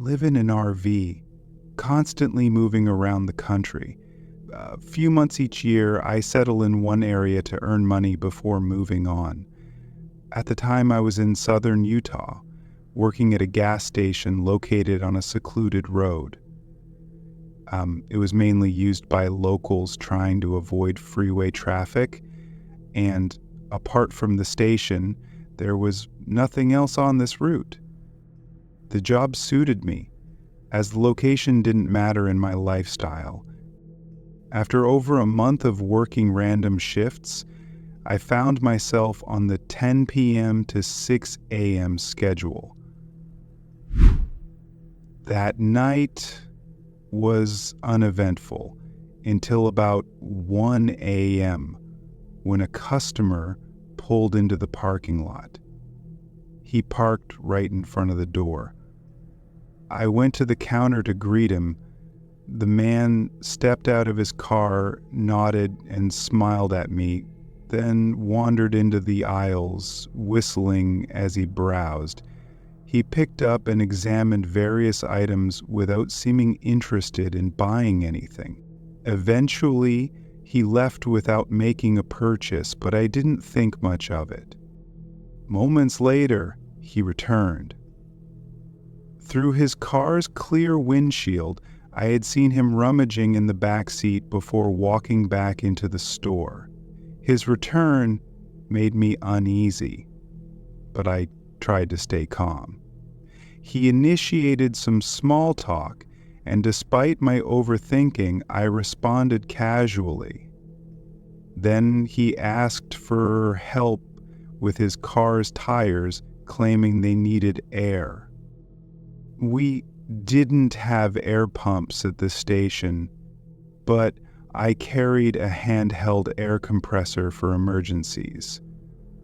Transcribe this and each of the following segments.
live in an RV, constantly moving around the country. A few months each year, I settle in one area to earn money before moving on. At the time, I was in southern Utah, working at a gas station located on a secluded road. It was mainly used by locals trying to avoid freeway traffic, and apart from the station, there was nothing else on this route. The job suited me, as the location didn't matter in my lifestyle. After over a month of working random shifts, I found myself on the 10 p.m. to 6 a.m. schedule. That night was uneventful until about 1 a.m. when a customer pulled into the parking lot. He parked right in front of the door. I went to the counter to greet him. The man stepped out of his car, nodded, and smiled at me, then wandered into the aisles, whistling as he browsed. He picked up and examined various items without seeming interested in buying anything. Eventually, he left without making a purchase, but I didn't think much of it. Moments later, he returned. Through his car's clear windshield, I had seen him rummaging in the back seat before walking back into the store. His return made me uneasy, but I tried to stay calm. He initiated some small talk, and despite my overthinking, I responded casually. Then he asked for help with his car's tires, claiming they needed air. We didn't have air pumps at the station, but I carried a handheld air compressor for emergencies.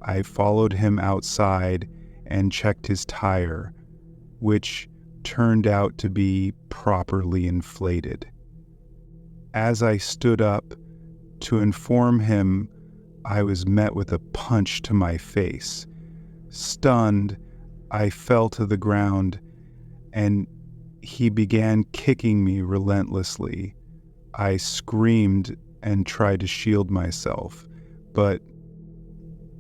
I followed him outside and checked his tire, which turned out to be properly inflated. As I stood up to inform him, I was met with a punch to my face. Stunned, I fell to the ground, and he began kicking me relentlessly. I screamed and tried to shield myself, but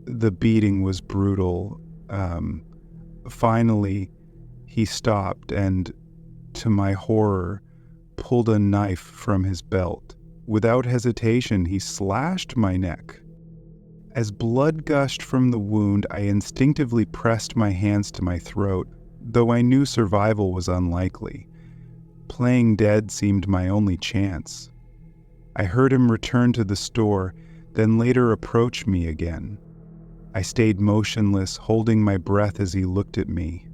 the beating was brutal. Finally, he stopped and, to my horror, pulled a knife from his belt. Without hesitation, he slashed my neck. As blood gushed from the wound, I instinctively pressed my hands to my throat, though I knew survival was unlikely. Playing dead seemed my only chance. I heard him return to the store, then later approach me again. I stayed motionless, holding my breath as he looked at me.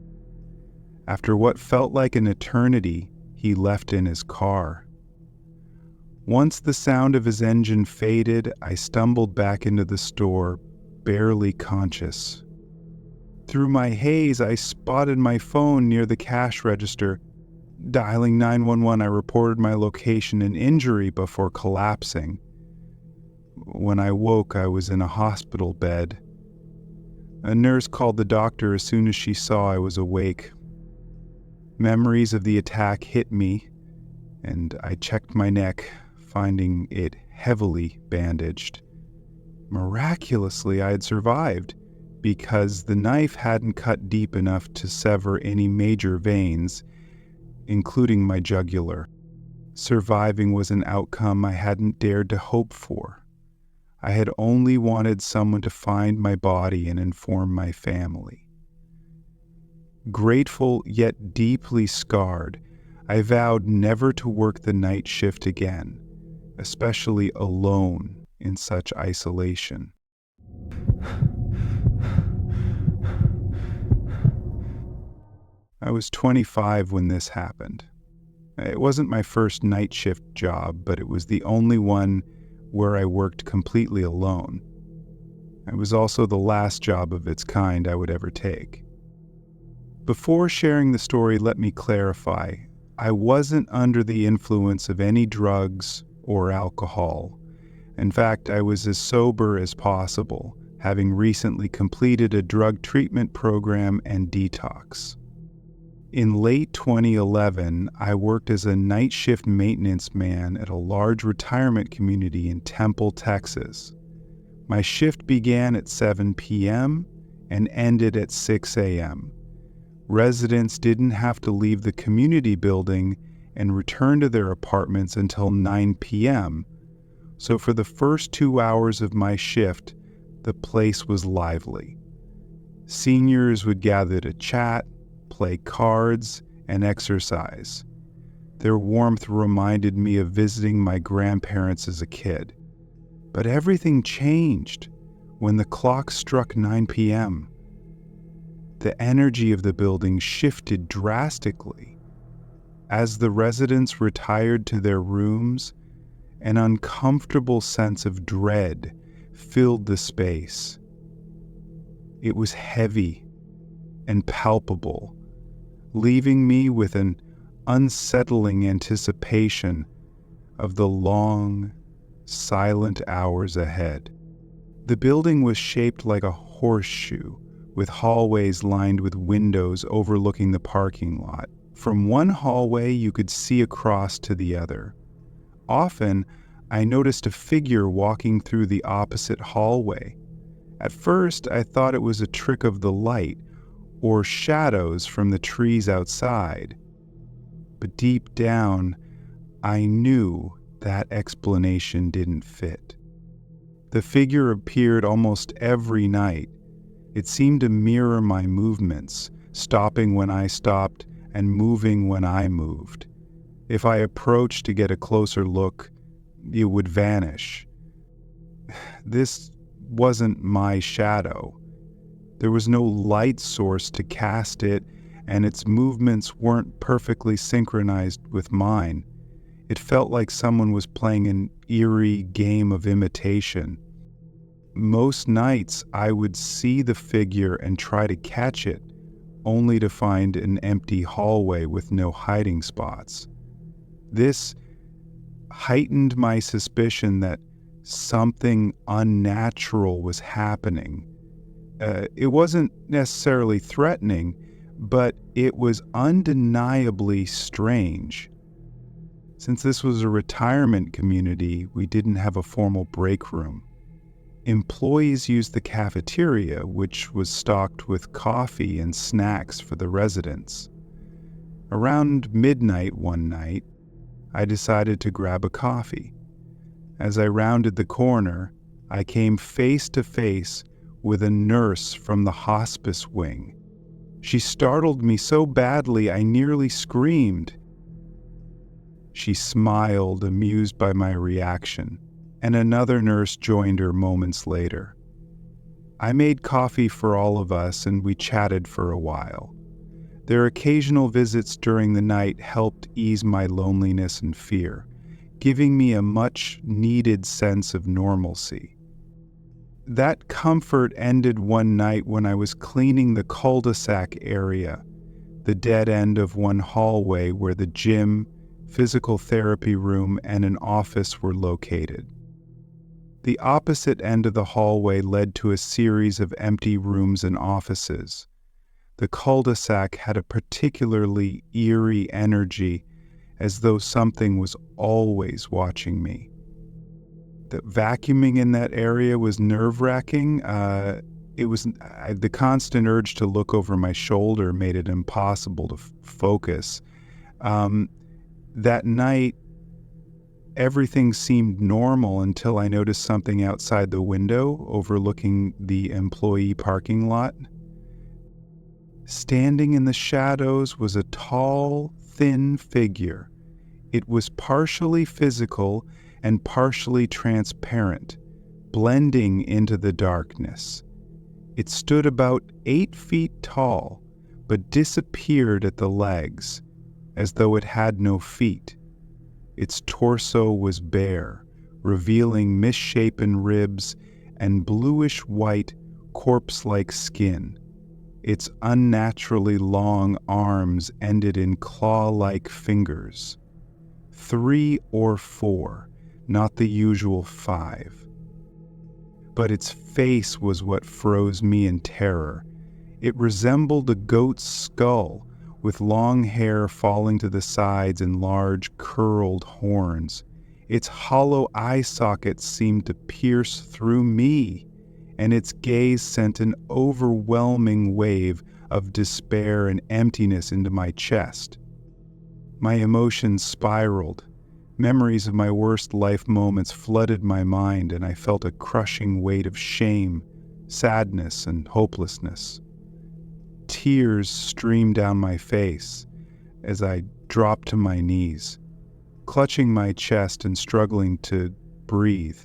After what felt like an eternity, he left in his car. Once the sound of his engine faded, I stumbled back into the store, barely conscious. Through my haze, I spotted my phone near the cash register. Dialing 911, I reported my location and injury before collapsing. When I woke, I was in a hospital bed. A nurse called the doctor as soon as she saw I was awake. Memories of the attack hit me, and I checked my neck, finding it heavily bandaged. Miraculously, I had survived, because the knife hadn't cut deep enough to sever any major veins, including my jugular. Surviving was an outcome I hadn't dared to hope for. I had only wanted someone to find my body and inform my family. Grateful yet deeply scarred, I vowed never to work the night shift again, especially alone in such isolation. I was 25 when this happened. It wasn't my first night shift job, but it was the only one where I worked completely alone. It was also the last job of its kind I would ever take. Before sharing the story, let me clarify. I wasn't under the influence of any drugs or alcohol. In fact, I was as sober as possible, having recently completed a drug treatment program and detox. In late 2011, I worked as a night shift maintenance man at a large retirement community in Temple, Texas. My shift began at 7 p.m. and ended at 6 a.m. Residents didn't have to leave the community building and return to their apartments until 9 p.m., so for the first 2 hours of my shift, the place was lively. Seniors would gather to chat, play cards, and exercise. Their warmth reminded me of visiting my grandparents as a kid. But everything changed when the clock struck 9 p.m. The energy of the building shifted drastically. As the residents retired to their rooms, an uncomfortable sense of dread filled the space. It was heavy and palpable, leaving me with an unsettling anticipation of the long, silent hours ahead. The building was shaped like a horseshoe, with hallways lined with windows overlooking the parking lot. From one hallway, you could see across to the other. Often, I noticed a figure walking through the opposite hallway. At first, I thought it was a trick of the light or shadows from the trees outside. But deep down, I knew that explanation didn't fit. The figure appeared almost every night. It seemed to mirror my movements, stopping when I stopped and moving when I moved. If I approached to get a closer look, it would vanish. This wasn't my shadow. There was no light source to cast it, and its movements weren't perfectly synchronized with mine. It felt like someone was playing an eerie game of imitation. Most nights, I would see the figure and try to catch it, only to find an empty hallway with no hiding spots. This heightened my suspicion that something unnatural was happening. It wasn't necessarily threatening, but it was undeniably strange. Since this was a retirement community, we didn't have a formal break room. Employees used the cafeteria, which was stocked with coffee and snacks for the residents. Around midnight one night, I decided to grab a coffee. As I rounded the corner, I came face to face with a nurse from the hospice wing. She startled me so badly I nearly screamed. She smiled, amused by my reaction, and another nurse joined her moments later. I made coffee for all of us and we chatted for a while. Their occasional visits during the night helped ease my loneliness and fear, giving me a much-needed sense of normalcy. That comfort ended one night when I was cleaning the cul-de-sac area, the dead end of one hallway where the gym, physical therapy room, and an office were located. The opposite end of the hallway led to a series of empty rooms and offices. The cul-de-sac had a particularly eerie energy, as though something was always watching me. The vacuuming in that area was nerve-wracking. The constant urge to look over my shoulder made it impossible to focus. That night, everything seemed normal until I noticed something outside the window overlooking the employee parking lot. Standing in the shadows was a tall, thin figure. It was partially physical and partially transparent, blending into the darkness. It stood about 8 feet tall, but disappeared at the legs, as though it had no feet. Its torso was bare, revealing misshapen ribs and bluish-white, corpse-like skin. Its unnaturally long arms ended in claw-like fingers. 3 or 4, not the usual 5. But its face was what froze me in terror. It resembled a goat's skull, with long hair falling to the sides and large, curled horns. Its hollow eye sockets seemed to pierce through me, and its gaze sent an overwhelming wave of despair and emptiness into my chest. My emotions spiraled. Memories of my worst life moments flooded my mind, and I felt a crushing weight of shame, sadness, and hopelessness. Tears streamed down my face as I dropped to my knees, clutching my chest and struggling to breathe.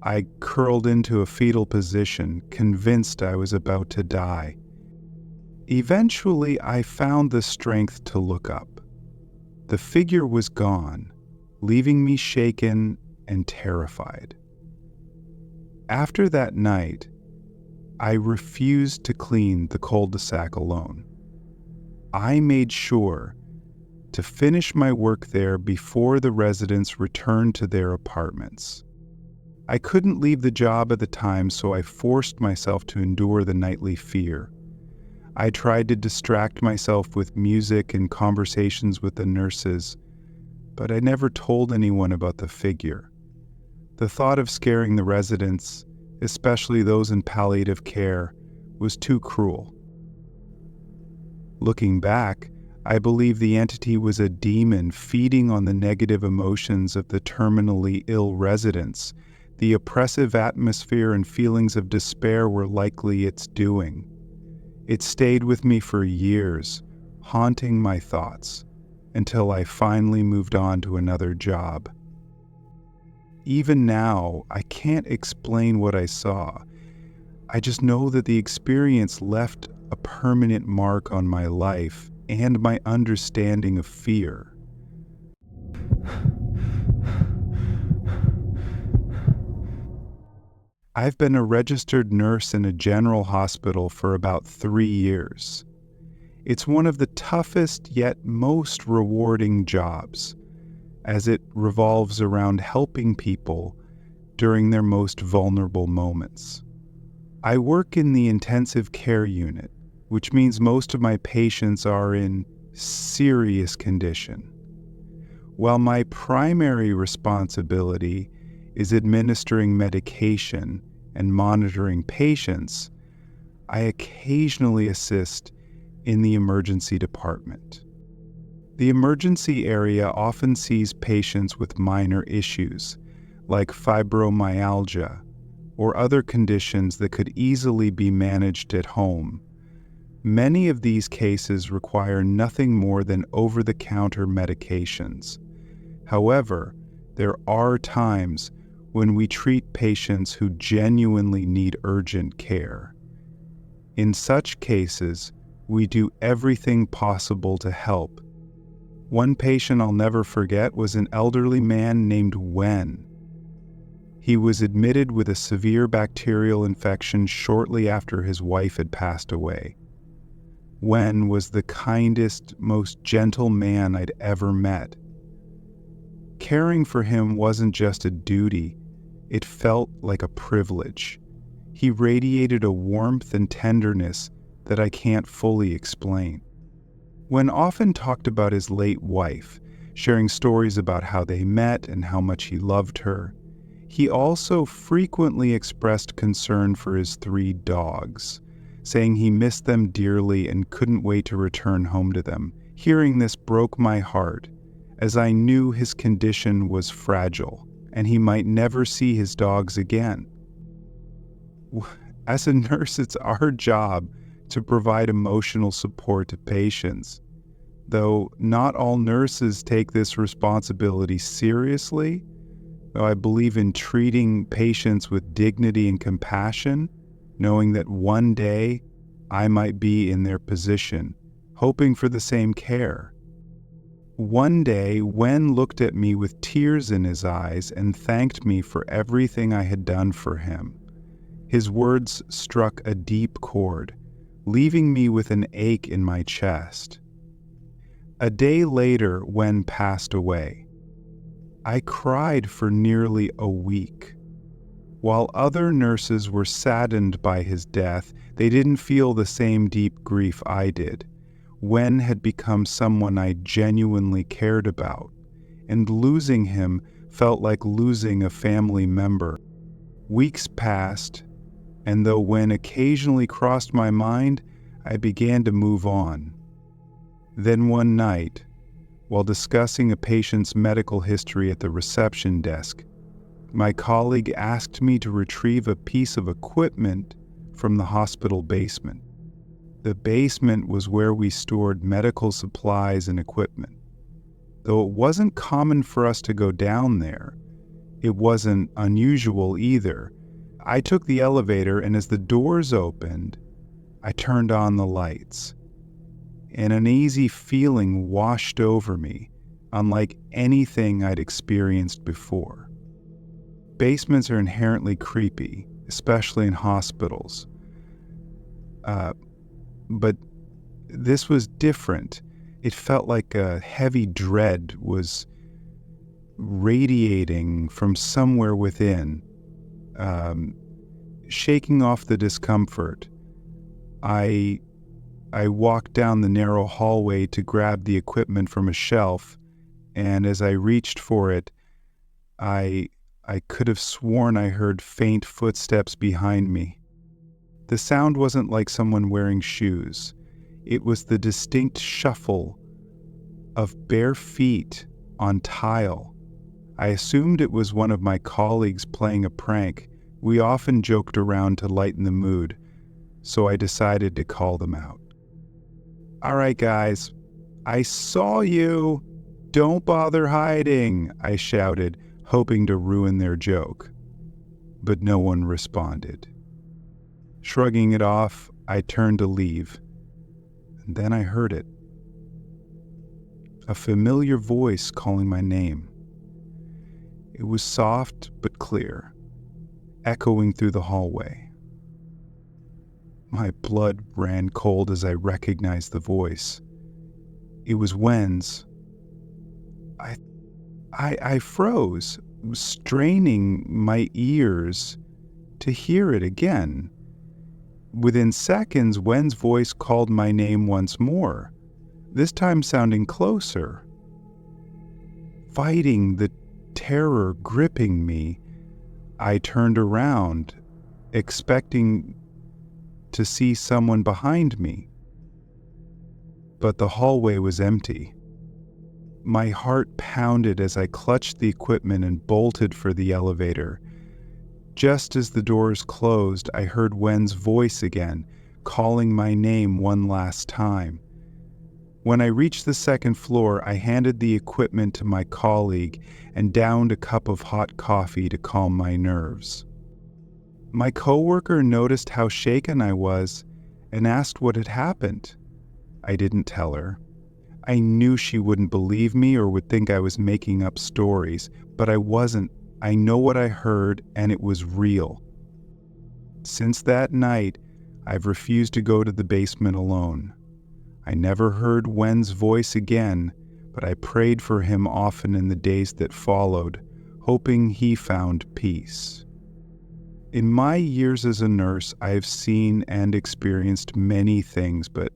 I curled into a fetal position, convinced I was about to die. Eventually, I found the strength to look up. The figure was gone, leaving me shaken and terrified. After that night, I refused to clean the cul-de-sac alone. I made sure to finish my work there before the residents returned to their apartments. I couldn't leave the job at the time, so I forced myself to endure the nightly fear. I tried to distract myself with music and conversations with the nurses, but I never told anyone about the figure. The thought of scaring the residents, especially those in palliative care, was too cruel. Looking back, I believe the entity was a demon feeding on the negative emotions of the terminally ill residents. The oppressive atmosphere and feelings of despair were likely its doing. It stayed with me for years, haunting my thoughts, until I finally moved on to another job. Even now, I can't explain what I saw. I just know that the experience left a permanent mark on my life and my understanding of fear. I've been a registered nurse in a general hospital for about 3 years. It's one of the toughest yet most rewarding jobs, as it revolves around helping people during their most vulnerable moments. I work in the intensive care unit, which means most of my patients are in serious condition. While my primary responsibility is administering medication and monitoring patients, I occasionally assist in the emergency department. The emergency area often sees patients with minor issues, like fibromyalgia, or other conditions that could easily be managed at home. Many of these cases require nothing more than over-the-counter medications. However, there are times when we treat patients who genuinely need urgent care. In such cases, we do everything possible to help. One patient I'll never forget was an elderly man named Wen. He was admitted with a severe bacterial infection shortly after his wife had passed away. Wen was the kindest, most gentle man I'd ever met. Caring for him wasn't just a duty, it felt like a privilege. He radiated a warmth and tenderness that I can't fully explain. Wen often talked about his late wife, sharing stories about how they met and how much he loved her. He also frequently expressed concern for his 3 dogs, saying he missed them dearly and couldn't wait to return home to them. Hearing this broke my heart, as I knew his condition was fragile and he might never see his dogs again. As a nurse, it's our job to provide emotional support to patients. Though not all nurses take this responsibility seriously, though I believe in treating patients with dignity and compassion, knowing that one day I might be in their position, hoping for the same care. One day, Wen looked at me with tears in his eyes and thanked me for everything I had done for him. His words struck a deep chord, leaving me with an ache in my chest. A day later, Wen passed away. I cried for nearly a week. While other nurses were saddened by his death, they didn't feel the same deep grief I did. Wen had become someone I genuinely cared about, and losing him felt like losing a family member. Weeks passed, and though Wen occasionally crossed my mind, I began to move on. Then one night, while discussing a patient's medical history at the reception desk, my colleague asked me to retrieve a piece of equipment from the hospital basement. The basement was where we stored medical supplies and equipment. Though it wasn't common for us to go down there, it wasn't unusual either. I took the elevator, and as the doors opened, I turned on the lights. An uneasy feeling washed over me, unlike anything I'd experienced before. Basements are inherently creepy, especially in hospitals. But this was different. It felt like a heavy dread was radiating from somewhere within, shaking off the discomfort. I walked down the narrow hallway to grab the equipment from a shelf, and as I reached for it, I could have sworn I heard faint footsteps behind me. The sound wasn't like someone wearing shoes. It was the distinct shuffle of bare feet on tile. I assumed it was one of my colleagues playing a prank. We often joked around to lighten the mood, so I decided to call them out. "All right, guys, I saw you. Don't bother hiding," I shouted, hoping to ruin their joke. But no one responded. Shrugging it off, I turned to leave. And then I heard it. A familiar voice calling my name. It was soft but clear, echoing through the hallway. My blood ran cold as I recognized the voice. It was Wen's. I froze, straining my ears to hear it again. Within seconds, Wen's voice called my name once more, this time sounding closer. Fighting the terror gripping me, I turned around, expecting to see someone behind me. But the hallway was empty. My heart pounded as I clutched the equipment and bolted for the elevator. Just as the doors closed, I heard Wen's voice again, calling my name one last time. When I reached the second floor, I handed the equipment to my colleague and downed a cup of hot coffee to calm my nerves. My coworker noticed how shaken I was and asked what had happened. I didn't tell her. I knew she wouldn't believe me or would think I was making up stories, but I wasn't. I know what I heard, and it was real. Since that night, I've refused to go to the basement alone. I never heard Wen's voice again, but I prayed for him often in the days that followed, hoping he found peace. In my years as a nurse, I have seen and experienced many things, but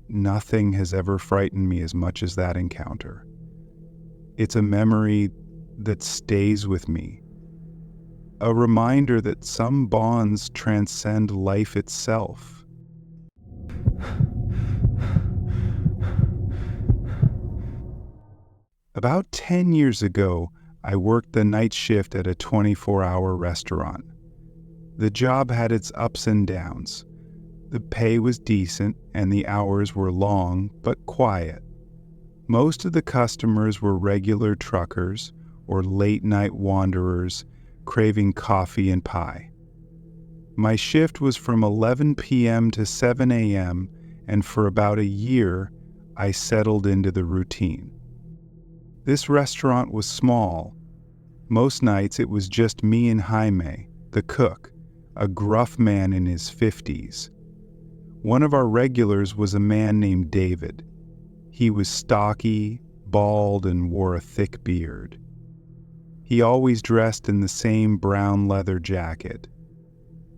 nothing has ever frightened me as much as that encounter. It's a memory that stays with me, a reminder that some bonds transcend life itself. About 10 years ago, I worked the night shift at a 24-hour restaurant. The job had its ups and downs. The pay was decent and the hours were long but quiet. Most of the customers were regular truckers or late-night wanderers craving coffee and pie. My shift was from 11 p.m. to 7 a.m., and for about a year, I settled into the routine. This restaurant was small. Most nights it was just me and Jaime, the cook, a gruff man in his 50s. One of our regulars was a man named David. He was stocky, bald, and wore a thick beard. He always dressed in the same brown leather jacket.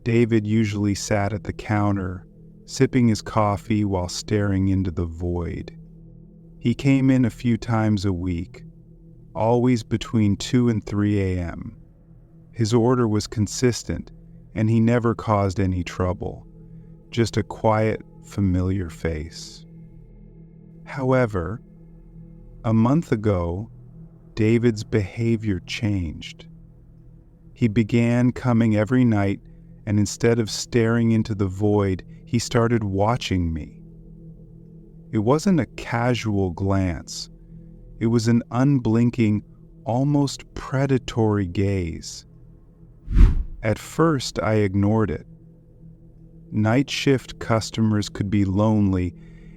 David usually sat at the counter, sipping his coffee while staring into the void. He came in a few times a week, always between 2 and 3 a.m. His order was consistent, and he never caused any trouble, just a quiet, familiar face. However, a month ago, David's behavior changed. He began coming every night, and instead of staring into the void, he started watching me. It wasn't a casual glance. It was an unblinking, almost predatory gaze. At first, I ignored it. Night shift customers could be lonely,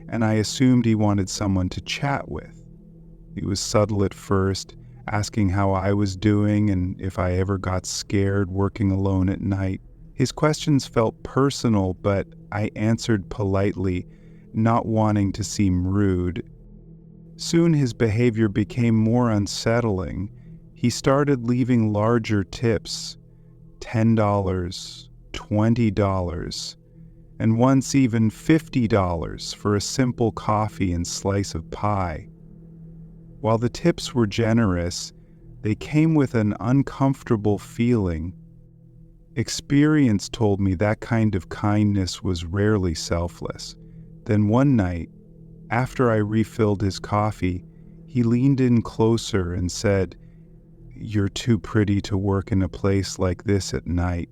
and I assumed he wanted someone to chat with. He was subtle at first, asking how I was doing and if I ever got scared working alone at night. His questions felt personal, but I answered politely, not wanting to seem rude. Soon his behavior became more unsettling. He started leaving larger tips, $10, $20, and once even $50 for a simple coffee and slice of pie. While the tips were generous, they came with an uncomfortable feeling. Experience told me that kind of kindness was rarely selfless. Then one night, after I refilled his coffee, he leaned in closer and said, "You're too pretty to work in a place like this at night.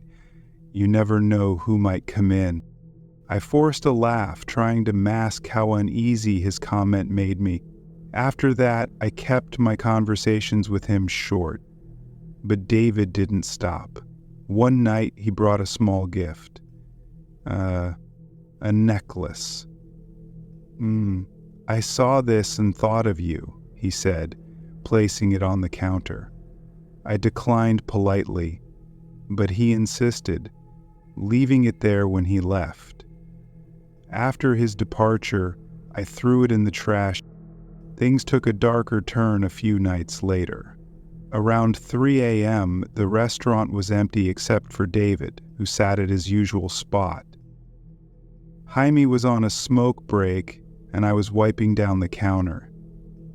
You never know who might come in." I forced a laugh, trying to mask how uneasy his comment made me. After that, I kept my conversations with him short. But David didn't stop. One night, he brought a small gift. A necklace. "I saw this and thought of you," he said, placing it on the counter. I declined politely, but he insisted, leaving it there when he left. After his departure, I threw it in the trash. Things took a darker turn a few nights later. Around 3 a.m., the restaurant was empty except for David, who sat at his usual spot. Jaime was on a smoke break, and I was wiping down the counter.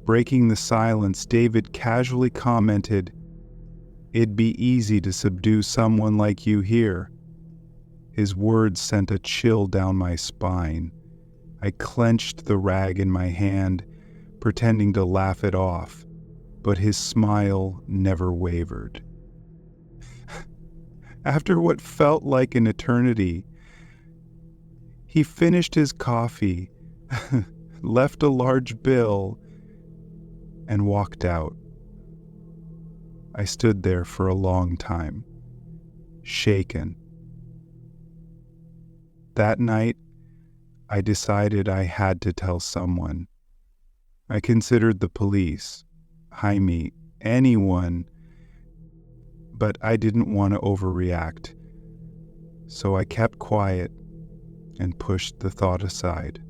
Breaking the silence, David casually commented, "It'd be easy to subdue someone like you here." His words sent a chill down my spine. I clenched the rag in my hand, pretending to laugh it off, but his smile never wavered. After what felt like an eternity, he finished his coffee, left a large bill, and walked out. I stood there for a long time, shaken. That night, I decided I had to tell someone. I considered the police, Jaime, anyone, but I didn't want to overreact. So I kept quiet and pushed the thought aside.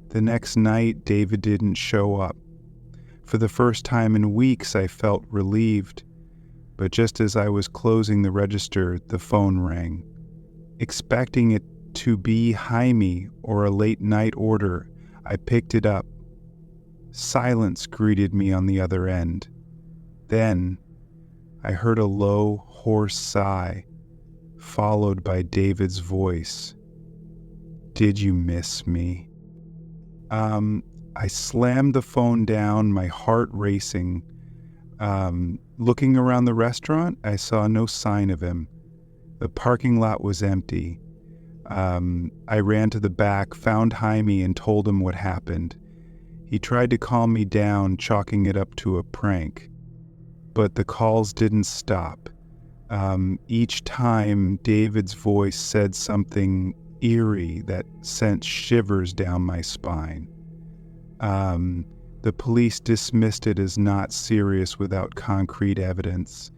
The next night, David didn't show up. For the first time in weeks, I felt relieved, but just as I was closing the register, the phone rang. Expecting it to be Jaime or a late night order, I picked it up. Silence greeted me on the other end. Then, I heard a low, hoarse sigh, followed by David's voice. "Did you miss me?" I slammed the phone down, my heart racing. Looking around the restaurant, I saw no sign of him. The parking lot was empty. I ran to the back, found Jaime, and told him what happened. He tried to calm me down, chalking it up to a prank. But the calls didn't stop. Each time, David's voice said something eerie that sent shivers down my spine. The police dismissed it as not serious without concrete evidence,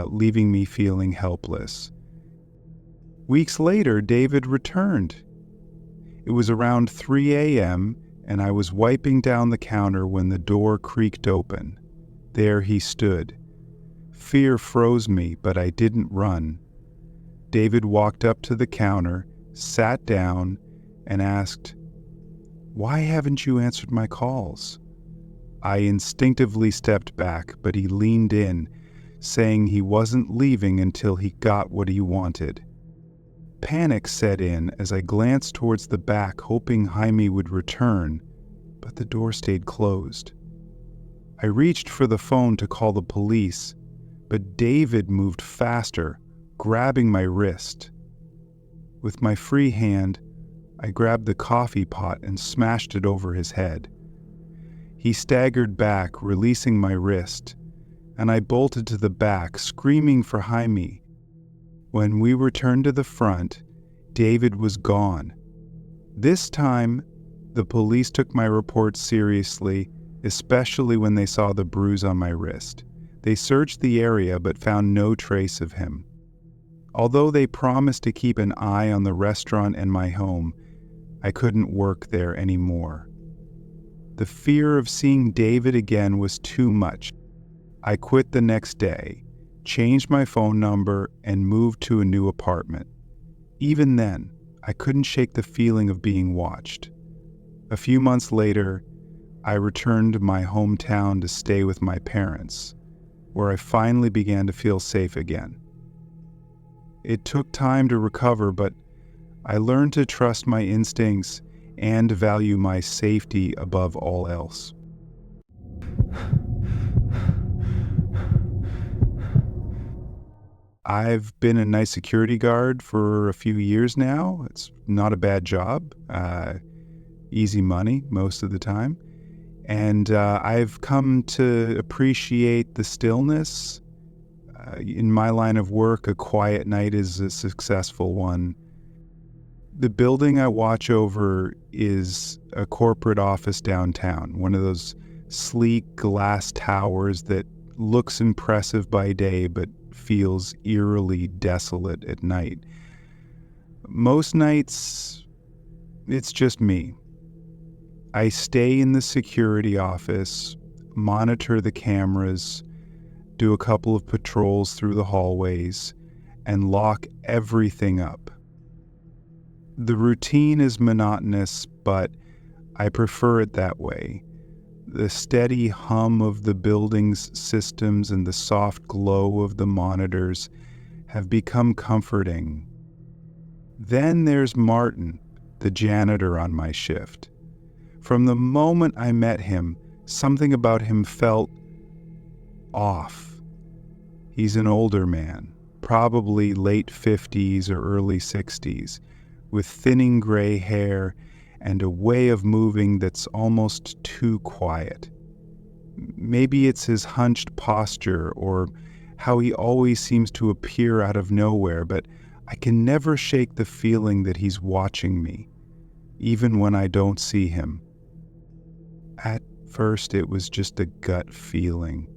leaving me feeling helpless. Weeks later, David returned. It was around 3 a.m., and I was wiping down the counter when the door creaked open. There he stood. Fear froze me, but I didn't run. David walked up to the counter, sat down, and asked, "Why haven't you answered my calls?" I instinctively stepped back, but he leaned in, saying he wasn't leaving until he got what he wanted. Panic set in as I glanced towards the back, hoping Jaime would return, but the door stayed closed. I reached for the phone to call the police, but David moved faster, grabbing my wrist. With my free hand, I grabbed the coffee pot and smashed it over his head. He staggered back, releasing my wrist, and I bolted to the back, screaming for Jaime. When we returned to the front, David was gone. This time, the police took my report seriously, especially when they saw the bruise on my wrist. They searched the area but found no trace of him. Although they promised to keep an eye on the restaurant and my home, I couldn't work there anymore. The fear of seeing David again was too much. I quit the next day, changed my phone number, and moved to a new apartment. Even then, I couldn't shake the feeling of being watched. A few months later, I returned to my hometown to stay with my parents, where I finally began to feel safe again. It took time to recover, but I learned to trust my instincts and value my safety above all else. I've been a night security guard for a few years now. It's not a bad job, easy money most of the time. And I've come to appreciate the stillness. In my line of work, a quiet night is a successful one. The building I watch over is a corporate office downtown, one of those sleek glass towers that looks impressive by day but feels eerily desolate at night. Most nights, it's just me. I stay in the security office, monitor the cameras, do a couple of patrols through the hallways, and lock everything up. The routine is monotonous, but I prefer it that way. The steady hum of the building's systems and the soft glow of the monitors have become comforting. Then there's Martin, the janitor on my shift. From the moment I met him, something about him felt off. He's an older man, probably late 50s or early 60s, with thinning gray hair and a way of moving that's almost too quiet. Maybe it's his hunched posture or how he always seems to appear out of nowhere, but I can never shake the feeling that he's watching me, even when I don't see him. At first, it was just a gut feeling.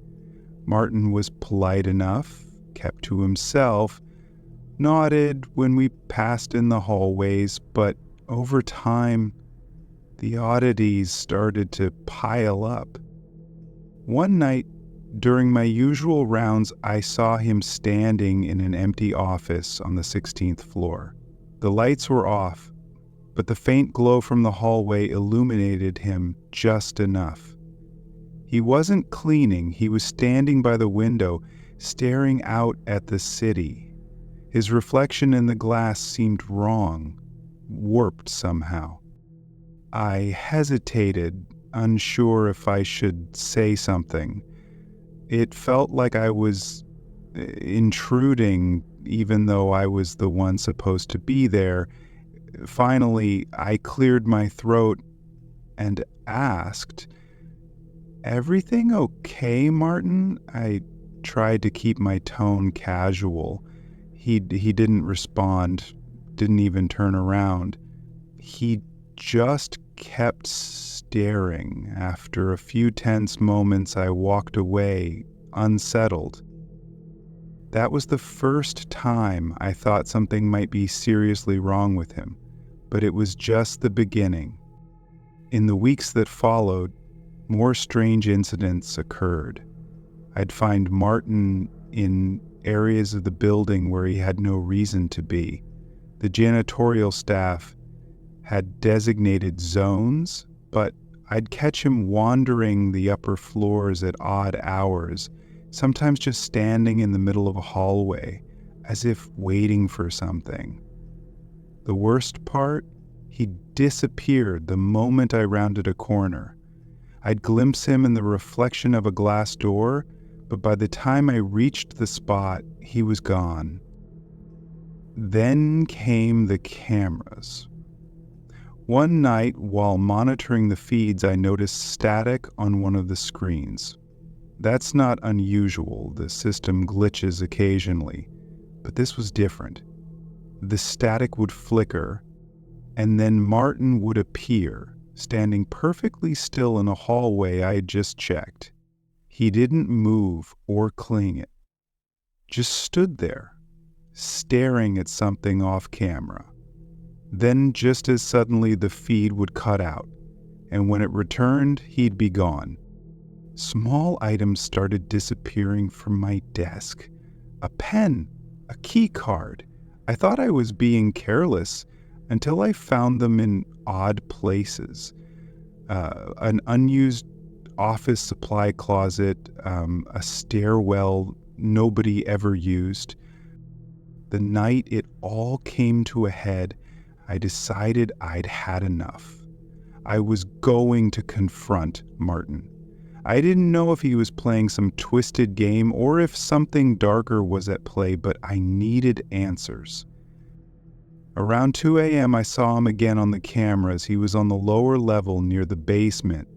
Martin was polite enough, kept to himself, nodded when we passed in the hallways, but over time, the oddities started to pile up. One night, during my usual rounds, I saw him standing in an empty office on the 16th floor. The lights were off, but the faint glow from the hallway illuminated him just enough. He wasn't cleaning, he was standing by the window, staring out at the city. His reflection in the glass seemed wrong, warped somehow. I hesitated, unsure if I should say something. It felt like I was intruding, even though I was the one supposed to be there. Finally, I cleared my throat and asked, "Everything okay, Martin?" I tried to keep my tone casual. He didn't respond, didn't even turn around. He just kept staring. After a few tense moments, I walked away, unsettled. That was the first time I thought something might be seriously wrong with him, but it was just the beginning. In the weeks that followed, more strange incidents occurred. I'd find Martin in areas of the building where he had no reason to be. The janitorial staff had designated zones, but I'd catch him wandering the upper floors at odd hours, sometimes just standing in the middle of a hallway, as if waiting for something. The worst part? He disappeared the moment I rounded a corner. I'd glimpse him in the reflection of a glass door, but by the time I reached the spot, he was gone. Then came the cameras. One night, while monitoring the feeds, I noticed static on one of the screens. That's not unusual, the system glitches occasionally, but this was different. The static would flicker, and then Martin would appear, standing perfectly still in a hallway I had just checked. He didn't move or cling it, just stood there, staring at something off camera. Then just as suddenly the feed would cut out, and when it returned, he'd be gone. Small items started disappearing from my desk. A pen, a key card. I thought I was being careless until I found them in odd places. An unused office supply closet, a stairwell nobody ever used. The night it all came to a head, I decided I'd had enough. I was going to confront Martin. I didn't know if he was playing some twisted game or if something darker was at play, but I needed answers. Around 2 a.m., I saw him again on the cameras. He was on the lower level near the basement,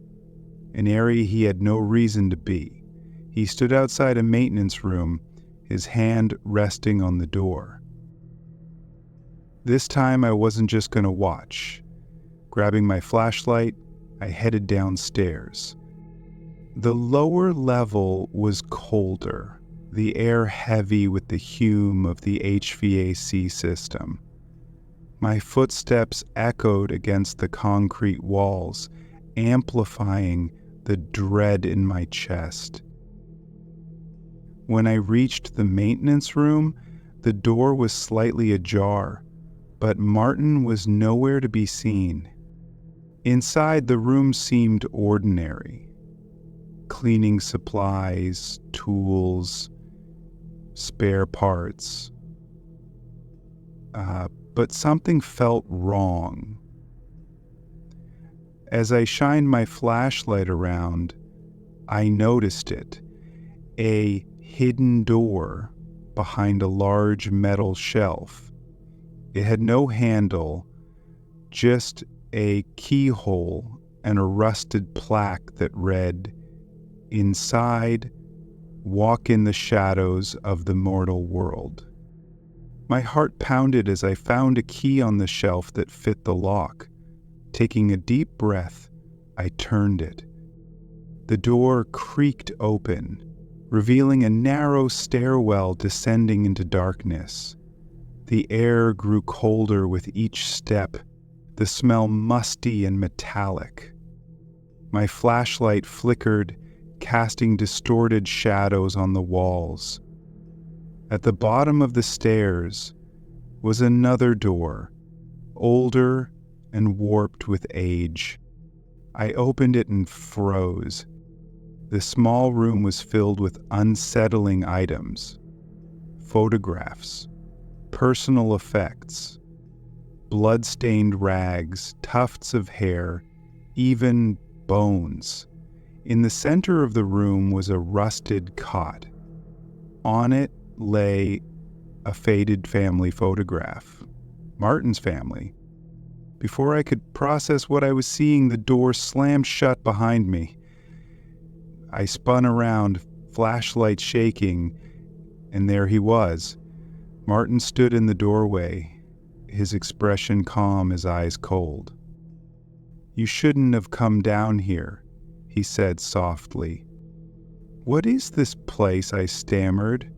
an area he had no reason to be. He stood outside a maintenance room, his hand resting on the door. This time I wasn't just going to watch. Grabbing my flashlight, I headed downstairs. The lower level was colder, the air heavy with the fume of the HVAC system. My footsteps echoed against the concrete walls, amplifying the dread in my chest. When I reached the maintenance room, the door was slightly ajar, but Martin was nowhere to be seen. Inside, the room seemed ordinary. Cleaning supplies, tools, spare parts. But something felt wrong. As I shined my flashlight around, I noticed it. A hidden door behind a large metal shelf. It had no handle, just a keyhole and a rusted plaque that read, "Inside, walk in the shadows of the mortal world." My heart pounded as I found a key on the shelf that fit the lock. Taking a deep breath, I turned it. The door creaked open, revealing a narrow stairwell descending into darkness. The air grew colder with each step, the smell musty and metallic. My flashlight flickered, casting distorted shadows on the walls. At the bottom of the stairs was another door, older and warped with age. I opened it and froze. The small room was filled with unsettling items, photographs, personal effects, blood-stained rags, tufts of hair, even bones. In the center of the room was a rusted cot. On it lay a faded family photograph, Martin's family. Before I could process what I was seeing, the door slammed shut behind me. I spun around, flashlight shaking, and there he was. Martin stood in the doorway, his expression calm, his eyes cold. "You shouldn't have come down here," he said softly. "What is this place?" I stammered.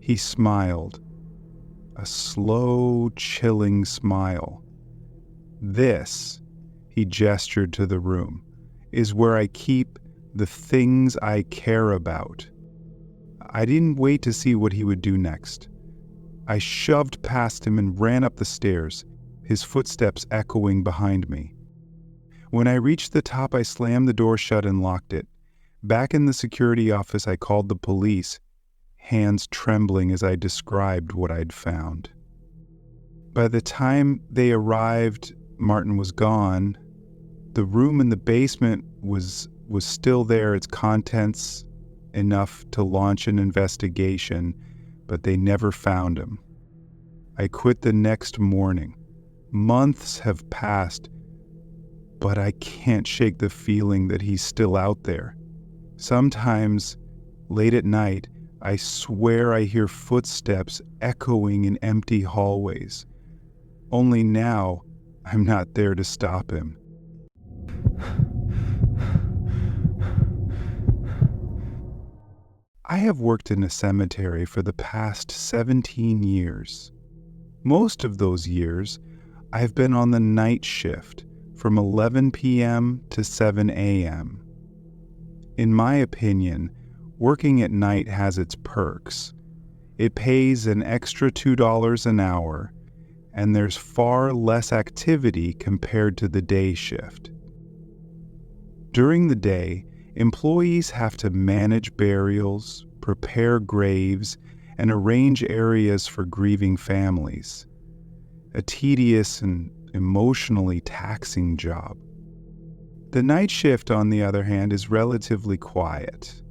He smiled, a slow, chilling smile. "This," he gestured to the room, "is where I keep the things I care about." I didn't wait to see what he would do next. I shoved past him and ran up the stairs. his footsteps echoing behind me. When I reached the top, I slammed the door shut and locked it. Back in the security office, I called the police, hands trembling as I described what I'd found. By the time they arrived, Martin was gone. The room in the basement was still there, its contents enough to launch an investigation, but they never found him. I quit the next morning. Months have passed, but I can't shake the feeling that he's still out there. Sometimes, late at night, I swear I hear footsteps echoing in empty hallways. Only now, I'm not there to stop him. I have worked in a cemetery for the past 17 years. Most of those years, I've been on the night shift from 11 p.m. to 7 a.m. In my opinion, working at night has its perks. It pays an extra $2 an hour, and there's far less activity compared to the day shift. During the day, employees have to manage burials, prepare graves, and arrange areas for grieving families. A tedious and emotionally taxing job. The night shift, on the other hand, is relatively quiet.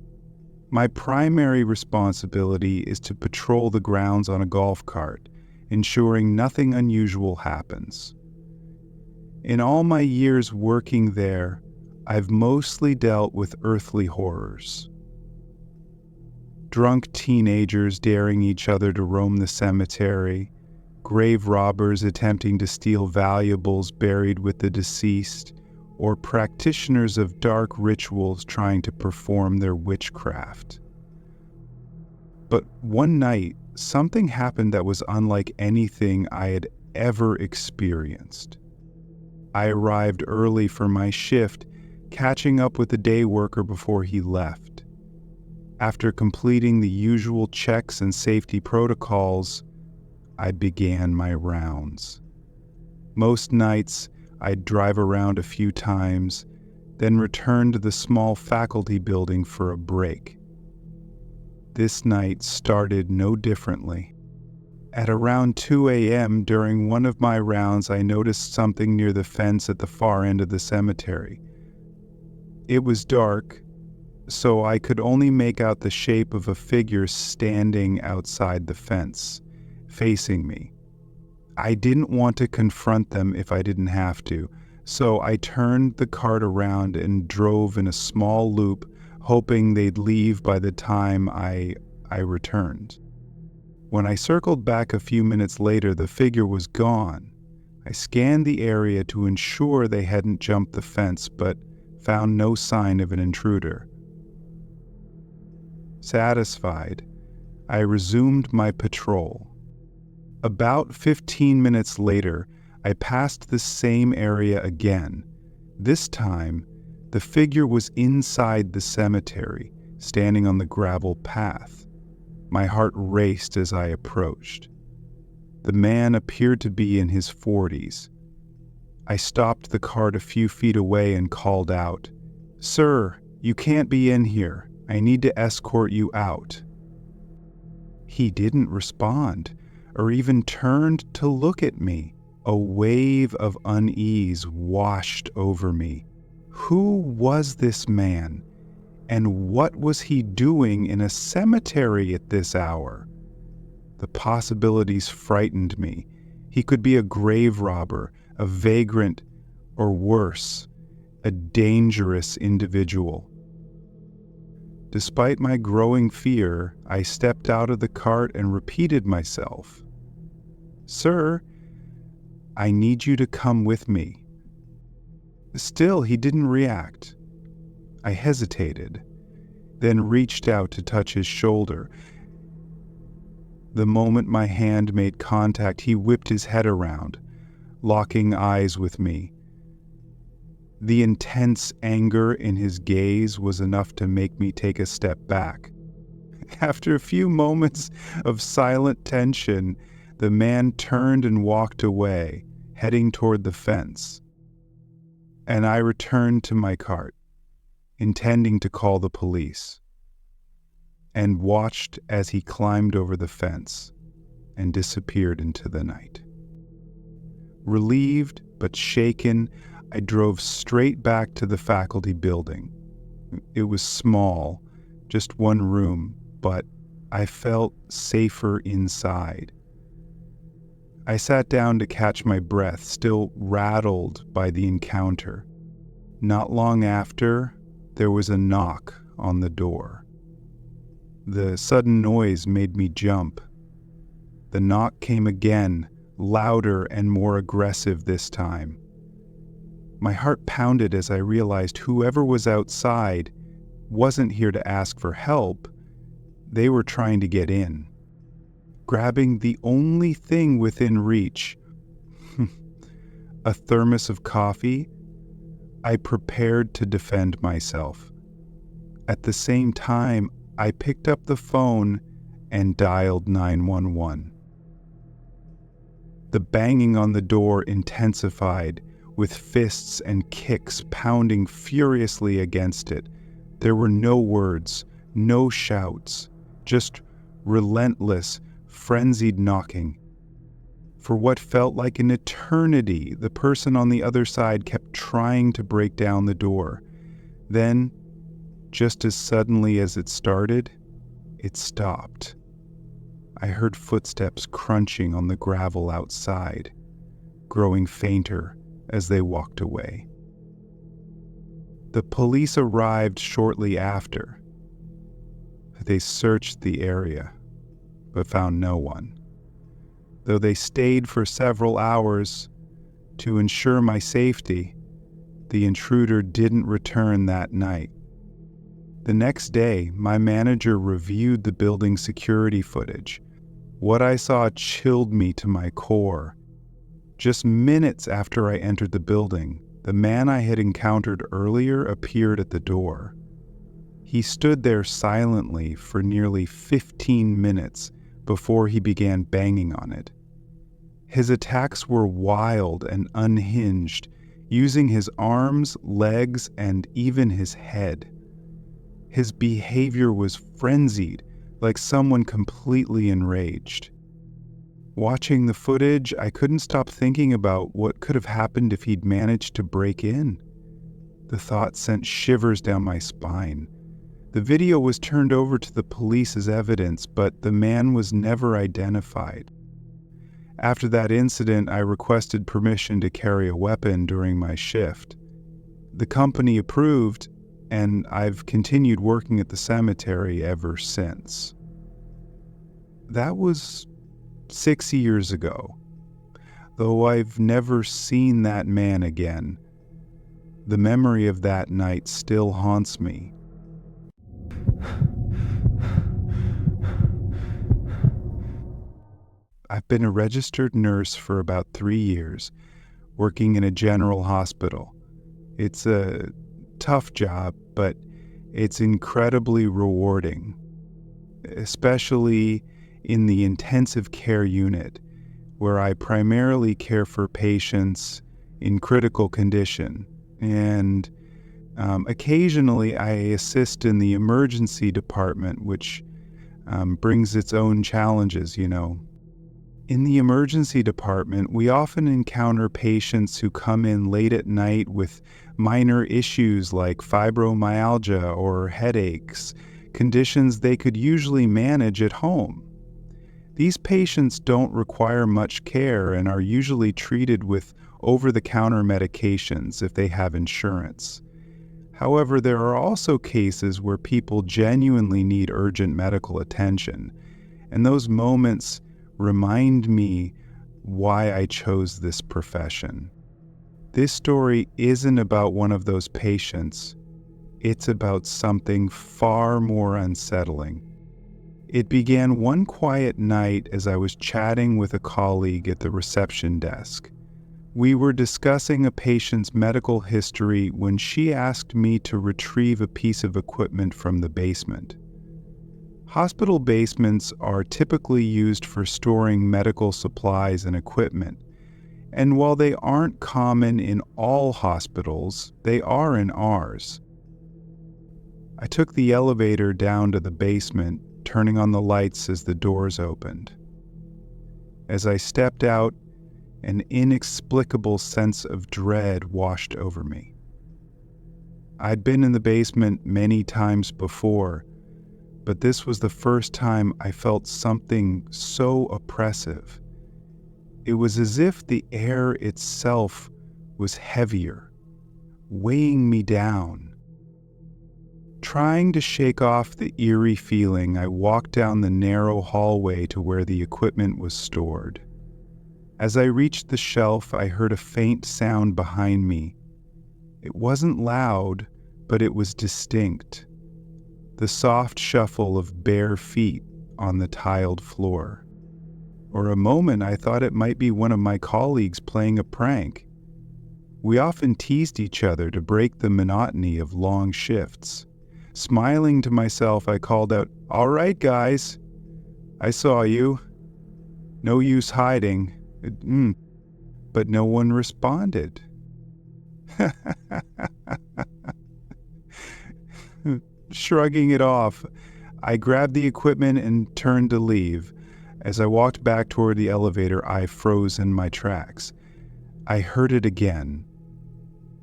My primary responsibility is to patrol the grounds on a golf cart, ensuring nothing unusual happens. In all my years working there, I've mostly dealt with earthly horrors. Drunk teenagers daring each other to roam the cemetery, grave robbers attempting to steal valuables buried with the deceased, or practitioners of dark rituals trying to perform their witchcraft. But one night, something happened that was unlike anything I had ever experienced. I arrived early for my shift, catching up with the day worker before he left. After completing the usual checks and safety protocols, I began my rounds. Most nights, I'd drive around a few times, then return to the small faculty building for a break. This night started no differently. At around 2 a.m. during one of my rounds, I noticed something near the fence at the far end of the cemetery. It was dark, so I could only make out the shape of a figure standing outside the fence, facing me. I didn't want to confront them if I didn't have to, so I turned the cart around and drove in a small loop, hoping they'd leave by the time I returned. When I circled back a few minutes later, the figure was gone. I scanned the area to ensure they hadn't jumped the fence, but found no sign of an intruder. Satisfied, I resumed my patrol. About 15 minutes later, I passed the same area again. This time, the figure was inside the cemetery, standing on the gravel path. My heart raced as I approached. The man appeared to be in his 40s. I stopped the cart a few feet away and called out, "Sir, you can't be in here. I need to escort you out." He didn't respond, or even turned to look at me. A wave of unease washed over me. Who was this man? And what was he doing in a cemetery at this hour? The possibilities frightened me. He could be a grave robber, a vagrant, or worse, a dangerous individual. Despite my growing fear, I stepped out of the cart and repeated myself, "Sir, I need you to come with me." Still, he didn't react. I hesitated, then reached out to touch his shoulder. The moment my hand made contact, he whipped his head around, locking eyes with me. The intense anger in his gaze was enough to make me take a step back. After a few moments of silent tension, the man turned and walked away, heading toward the fence, and I returned to my cart, intending to call the police, and watched as he climbed over the fence and disappeared into the night. Relieved but shaken, I drove straight back to the faculty building. It was small, just one room, but I felt safer inside. I sat down to catch my breath, still rattled by the encounter. Not long after, there was a knock on the door. The sudden noise made me jump. The knock came again, louder and more aggressive this time. My heart pounded as I realized whoever was outside wasn't here to ask for help. They were trying to get in. Grabbing the only thing within reach, a thermos of coffee, I prepared to defend myself. At the same time, I picked up the phone and dialed 911. The banging on the door intensified, with fists and kicks pounding furiously against it. There were no words, no shouts, just relentless, frenzied knocking. For what felt like an eternity, the person on the other side kept trying to break down the door. Then, just as suddenly as it started, it stopped. I heard footsteps crunching on the gravel outside, growing fainter as they walked away. The police arrived shortly after. They searched the area, but found no one. Though they stayed for several hours to ensure my safety, the intruder didn't return that night. The next day, my manager reviewed the building security footage. What I saw chilled me to my core. Just minutes after I entered the building, the man I had encountered earlier appeared at the door. He stood there silently for nearly 15 minutes before he began banging on it. His attacks were wild and unhinged, using his arms, legs, and even his head. His behavior was frenzied, like someone completely enraged. Watching the footage, I couldn't stop thinking about what could have happened if he'd managed to break in. The thought sent shivers down my spine. The video was turned over to the police as evidence, but the man was never identified. After that incident, I requested permission to carry a weapon during my shift. The company approved, and I've continued working at the cemetery ever since. That was 6 years ago, though I've never seen that man again. The memory of that night still haunts me. I've been a registered nurse for about 3 years, working in a general hospital. It's a tough job, but it's incredibly rewarding, especially in the intensive care unit, where I primarily care for patients in critical condition, and occasionally I assist in the emergency department, which brings its own challenges, you know. In the emergency department, we often encounter patients who come in late at night with minor issues like fibromyalgia or headaches, conditions they could usually manage at home. These patients don't require much care and are usually treated with over-the-counter medications if they have insurance. However, there are also cases where people genuinely need urgent medical attention, and those moments remind me why I chose this profession. This story isn't about one of those patients. It's about something far more unsettling. It began one quiet night as I was chatting with a colleague at the reception desk. We were discussing a patient's medical history when she asked me to retrieve a piece of equipment from the basement. Hospital basements are typically used for storing medical supplies and equipment, And while they aren't common in all hospitals, they are in ours. I took the elevator down to the basement, turning on the lights as the doors opened. As I stepped out, an inexplicable sense of dread washed over me. I'd been in the basement many times before, but this was the first time I felt something so oppressive. It was as if the air itself was heavier, weighing me down. Trying to shake off the eerie feeling, I walked down the narrow hallway to where the equipment was stored. As I reached the shelf, I heard a faint sound behind me. It wasn't loud, but it was distinct. The soft shuffle of bare feet on the tiled floor. For a moment, I thought it might be one of my colleagues playing a prank. We often teased each other to break the monotony of long shifts. Smiling to myself, I called out, "All right, guys. I saw you. No use hiding." But no one responded. Shrugging it off, I grabbed the equipment and turned to leave. As I walked back toward the elevator, I froze in my tracks. I heard it again.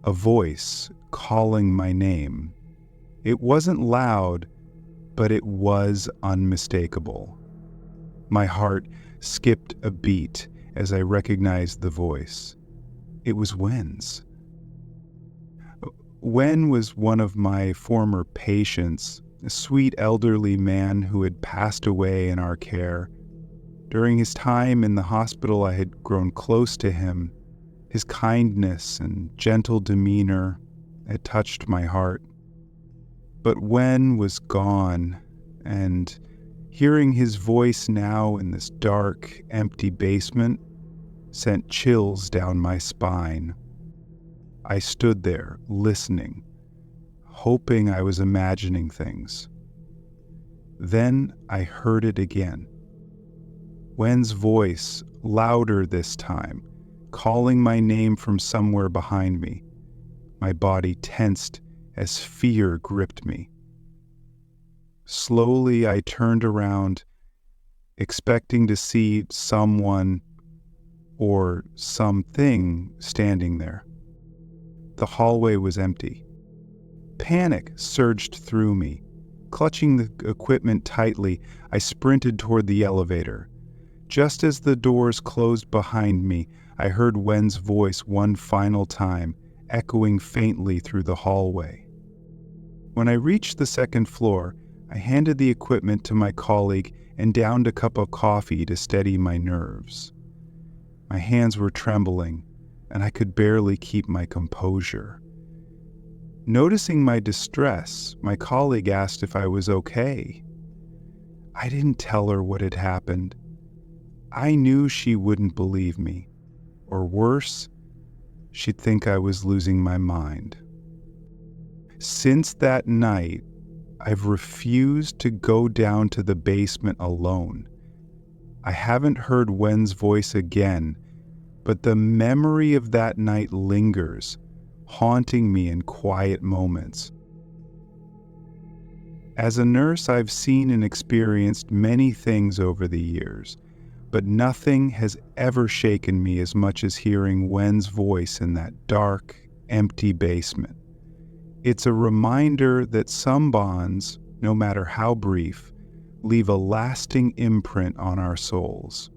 A voice calling my name. It wasn't loud, but it was unmistakable. My heart skipped a beat as I recognized the voice. It was Wen's. Wen was one of my former patients, a sweet elderly man who had passed away in our care. During his time in the hospital, I had grown close to him. His kindness and gentle demeanor had touched my heart. But Wen was gone, and hearing his voice now in this dark, empty basement sent chills down my spine. I stood there, listening, hoping I was imagining things. Then I heard it again. Wen's voice, louder this time, calling my name from somewhere behind me. My body tensed as fear gripped me. Slowly, I turned around, expecting to see someone or something standing there. The hallway was empty. Panic surged through me. Clutching the equipment tightly, I sprinted toward the elevator. Just as the doors closed behind me, I heard Wen's voice one final time, echoing faintly through the hallway. When I reached the second floor, I handed the equipment to my colleague and downed a cup of coffee to steady my nerves. My hands were trembling, and I could barely keep my composure. Noticing my distress, my colleague asked if I was okay. I didn't tell her what had happened. I knew she wouldn't believe me, or worse, she'd think I was losing my mind. Since that night, I've refused to go down to the basement alone. I haven't heard Wen's voice again, but the memory of that night lingers, haunting me in quiet moments. As a nurse, I've seen and experienced many things over the years, but nothing has ever shaken me as much as hearing Wen's voice in that dark, empty basement. It's a reminder that some bonds, no matter how brief, leave a lasting imprint on our souls.